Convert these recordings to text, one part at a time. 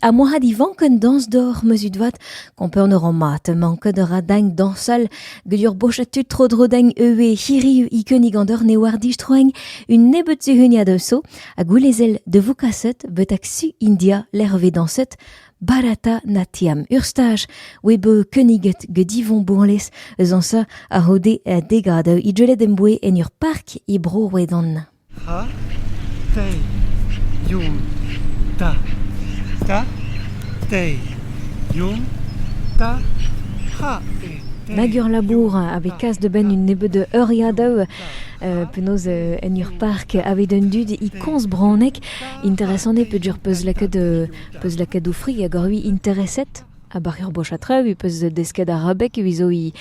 A moi had ivan ken dans d'or mesud vat, kompeur en mat, manke de radagne dansal, gedur bochatut tro drodagne ewe hiri ikenig an d'or ne wardi stroeng, une nebet zuhunia de so, a goulezel de vukaset, bet ak su India l'hervé danset, Bharata Natyam. Urstage, webe keniget gedivon bourles, eus sa a rode a degade, i djelet emboué en ur park i bro wedan. Ha, tei, yum, ta. Ta, tei, yum, ta, ha, Nagur labour avec kas de ben une nebe de euriadau penoz en ur park avec un dud i kons branek intéressant peut dur peus laket d'offri a gorui interesset a barrière bochatreu i peus desked arabek viso i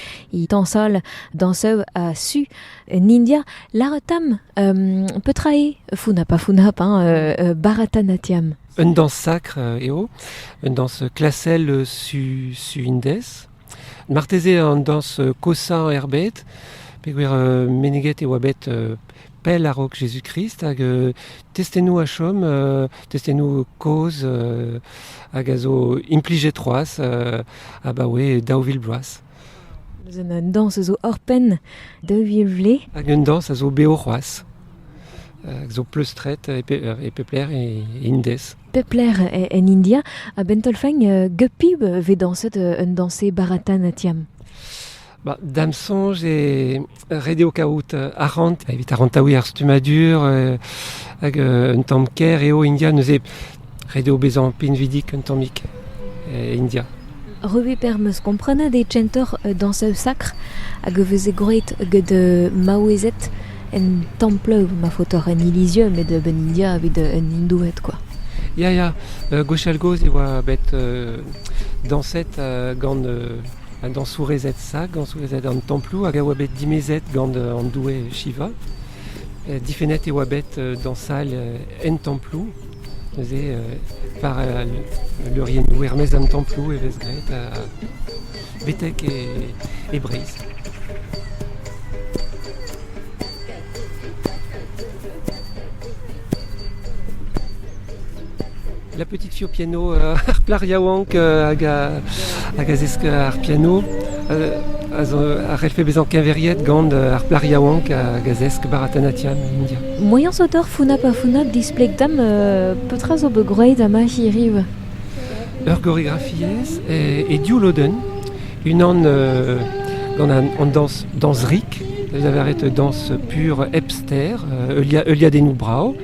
tansal danseu a su en India l'aratam petrae funa Bharata Natyam. Une danse sacre une danse classelle su indes. Marteze en danse kosa en herbet, peguer meneget e wabet pel a rok Jésus-Christ, hag testenou a chom, testenou koz, hag a zo impliget troaz, a bawe daouvil bloaz. Une danse zo orpen de vle. Hag une danse a zo beo roaz. Zo pleustret e pepler e indes. Pepler en India, a bentolfeng gupib ve danset un danse Bharata Natyam. Dam sonj e redeo kaout arant, evit arantaoui ar stumadur, hag un tamm ker eo India neuze redeo bezan pinvidik un tammik India. Reve per meus komprena de tchentor danseu sacre, hag veze groet de maouezet en temple ma fotor en Elysium et de ben India avec un hindouet quoi. Ya, gochalgoz e oa bet danset gant an dansourezet sa, gant sourezet an templou, hag a oa bet dimezet gant an doue Shiva. Difenet e oa bet dansal en templou, neuze par l'urien ouermez an templou e vez gret betek e breiz. La petite fille au piano, ar plariaouank hag a zesk ar piano, ar elfe bezan kenveriet gant ar plariaouank hag a zesk Bharata Natyam in India. Moyen sauteur funa pa funa displeg dam petra zo begroet ama hiriv. Ur chorégraphiez e diouloden, une an gant an dans rik, vous avez arrêté danse pure epster, euliadenou brao,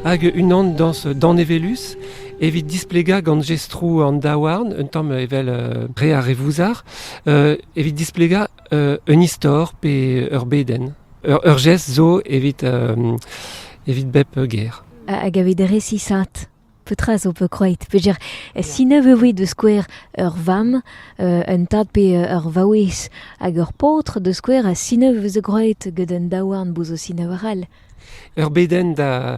hag une an danse d'Anevelus, evit displega gant gestrou an daouarn, un tamm evel re a revouzar, evit displega un istor pe ur beden. Ur gest zo evit bep ger. Hag avet resisat. Petra zo pe kroet. Peger, sine veuve de skouer ur vam, un tad pe ur vaouez hag ur potre de skouer a sine veuze kroet gant un daouarn bouzo sine varal. Ur beden da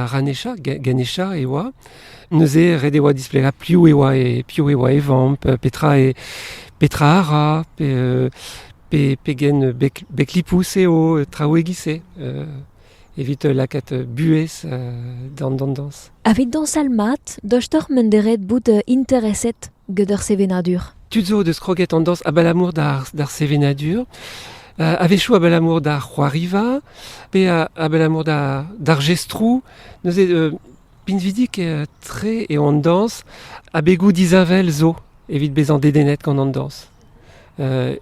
Ganesha, Ganesha e oa, neuze red e oa displega piou e oa e vamp, petra ara, pe gen beklipous eo traouegise, evit lakat buez dan dans. Avet dansal mat, dochtor menderet bout interesset gant ur sevenadur. Tuzo de skroget an dans abalamour d'ar sevenadur, avechou abalamour d'ar c'hoariva, pe abalamour d'ar gestrou, neuze pinvidik tre e an dans, abegou dizavel zo, evit bezan dedenet gant an dans.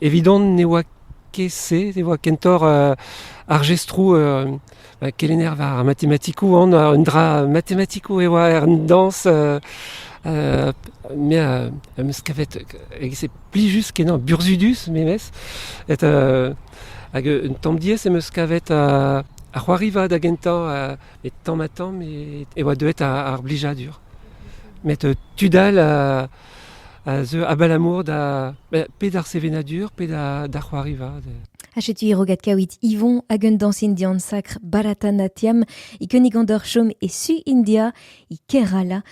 Evidon ne oa kese, ne oa kentor ar gestrou kelener va ar matematikou an, un dra matematikou e oa ar dans, me eus kavet se pli just kenan burzudus memez, et hag un tamm diez eus kavet a c'hoariva da gentañ et tamm a tamm e oa deuet ar blijadur. Met tudal a ze abalamour da pe d'ar sevenadur, pe da c'hoariva. Hachetui rogat kawit Yvon hag un danse indian sacre Bharata Natyam, i kenig an d'ur chom e su India, i Kerala,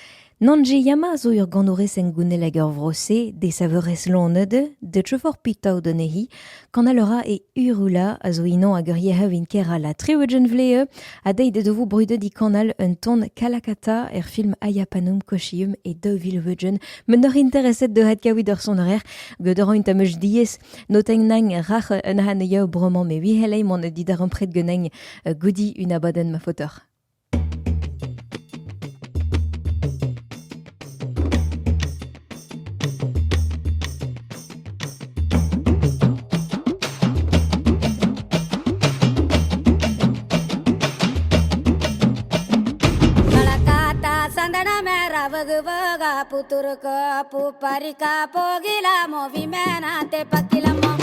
Nanji yama zo ur gandorez en gounel ur vrose, de saveurez lonede, de trefor pitao de nehi, kan alora e urula a zo inon a ur yehev ker a la trewedjen vlee, a deide de vo brudet di kanal un ton kalakata film Ayapanum Koshium e Devilwedjen, men ur intereset de het kawid ur son rer, gud ur oint amech diez, noteng nang rach un han yao broman me vihelei mon didar un pret geneng goudi un abaden ma foteur. Vaga puturka pu parika pogila movimena te pakila mo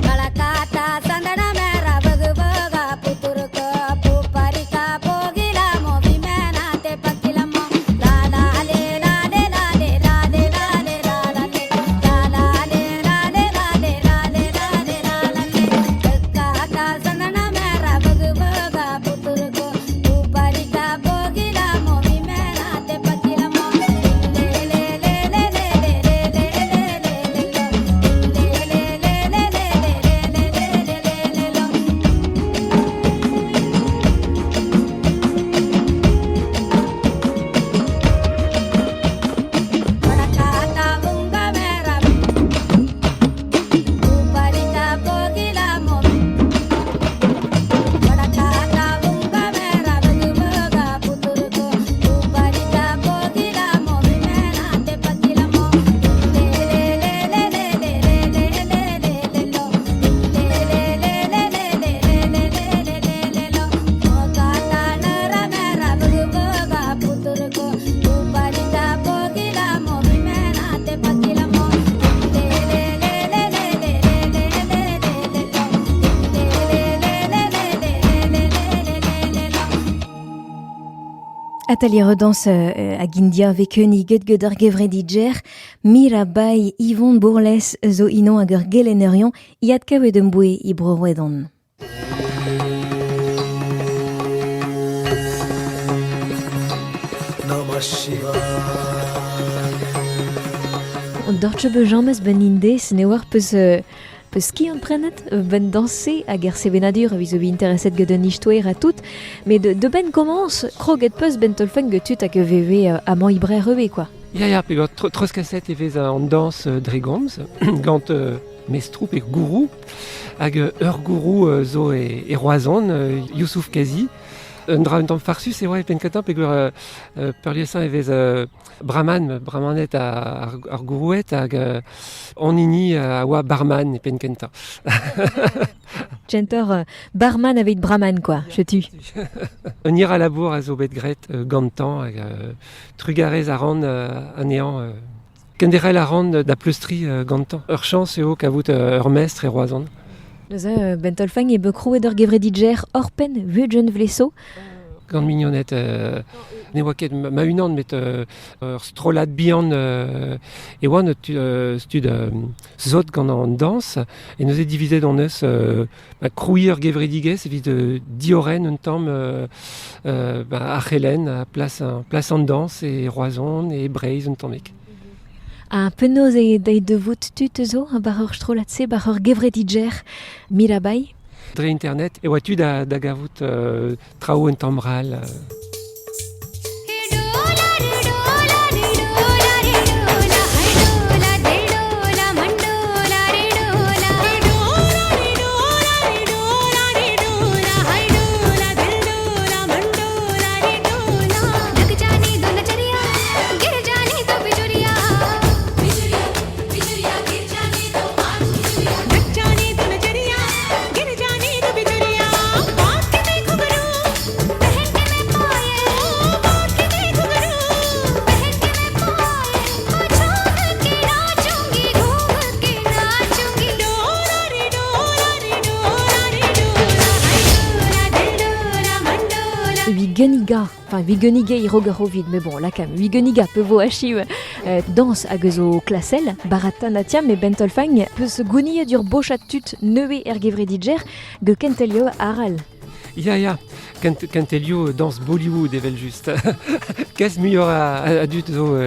kalakata sandana mera vaga puturka pu parika pogila movimena te pakila mo la la le la le la le la le la le la la le la la le la le la le la le la le la la le sandana mera vaga puturka pu parika pogila movimena te pakila mo le le le le le le le Atelier redance a gindia vekeni gud ar gevrediger, Mirabai Yvon Bourles zo inon hag ur gelenerion, iad kavet un boe I brorwedon. Dortche bejames ben indez, ne war peus ski an prenet, ben danse hag er sevenadur, viz o vi intereset gant un istouer a tout, mais de ben commence, kroget peus ben tolfeng getut hag veve amant ibrer reve, quoi. Ya, pe troz kaset evez an dans dregomz, gant mestroup e gourou, hag ur gourou zo e roazon, Youssouf Kazi, un dra un tamm farsus e oa e penkatam pe gur peurliesañ evez bramanet ar gourouet hag onini a oa barman e penkenta. Gentor barman avec brahman, quoi, je tue. Un ir a labour a zo bet gret gantan hag trugarez a ran anean kenderel a ran da pleustri gantan. Ur chans eo kavout ur mestre e roazon. Neuze ben tolfeng e bekrouet ur gevrediger orpen vudjen vleso. Gant mignonnet, ne oa ket ma unan met ur strolat bihan e oan stud zot gant an dans, e neuze divizet an eus krouier gevredigez evit dioren un tamm archelen a plas an dans e roazon e breiz un tammek. A penaos e deit de vout tut zo, bar ur strolatse, bar ur gevrediger Mirabai. Dre internet, e oa tu da gavout traoù un tammral. Wigeniga, enfin Wigeniga irogarovid, mais bon, là quand même, Wigeniga peut vous achiv danse hag zo klasel, Bharatanatyam et Bentolfang peut se gounir dur bochat tut neue ergevrediger, ge kentelio aral. Ya, Cantelio danse Bollywood evel just. Qu'est-ce mieux à dut zo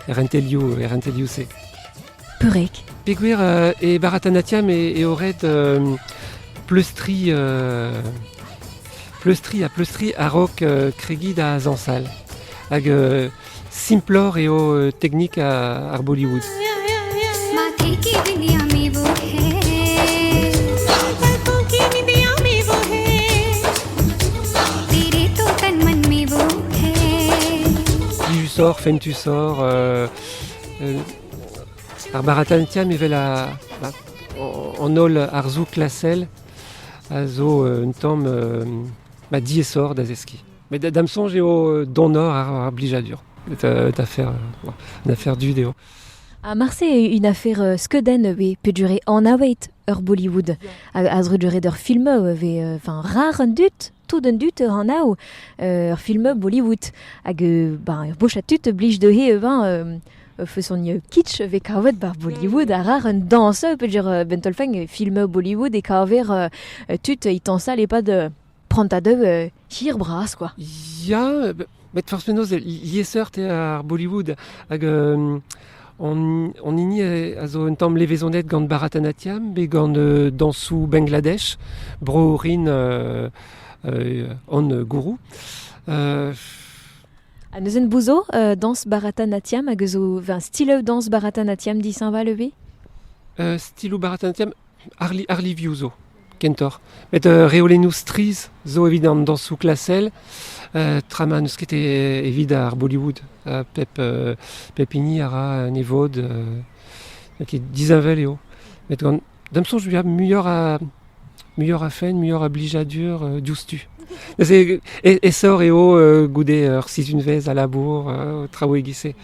Rentelio se. Purek. Peguer et Bharatanatyam et aurait pleustri a rock kregid a zansal. Hag simplor eo technique à Bollywood. माथे की बिंदिया में वो है पलकों की निदिया में वो है तेरे तो तन मन में वो है Tu sors, fen tu sors. Ar Bharatanatyam evel en ol ar zo klasel a zo un tamm diesor da zeski. Mais d'amsonj eo donor ar blijadur. Ta affaire, une affaire du deo. À Marseille, une affaire skeden peut durer en await Bollywood. À durer der film enfin rare un dut, tout d'un dut en au film Bollywood. Hag bochatut oblige de he son kitsch ve kavet bar Bollywood a rare un danse peut dire Bentolfang film Bollywood et kaver tut itansa les pas de prendre de hir bras quoi. Ya, met forcément yesert et ar Bollywood hag on ini a zo un tamm levezonet gant Bharatanatyam be gant dansou Bangladesh bro rin on guru. A neuzen bouzo danse Bharatanatyam hag zo style danse Bharatanatyam di Saint-Va levé. Stilo Bharatanatyam arli viuzo kentor. Met reolennou striz zo évident dansou klasel. Trama neus ket evit ar Bollywood. Pepini ara un evod ket dizinvel eo. Met gant damson je muior a fen, muior a blijadur diouztu. Essor eo goude ur sizunvez a labour traoù egise.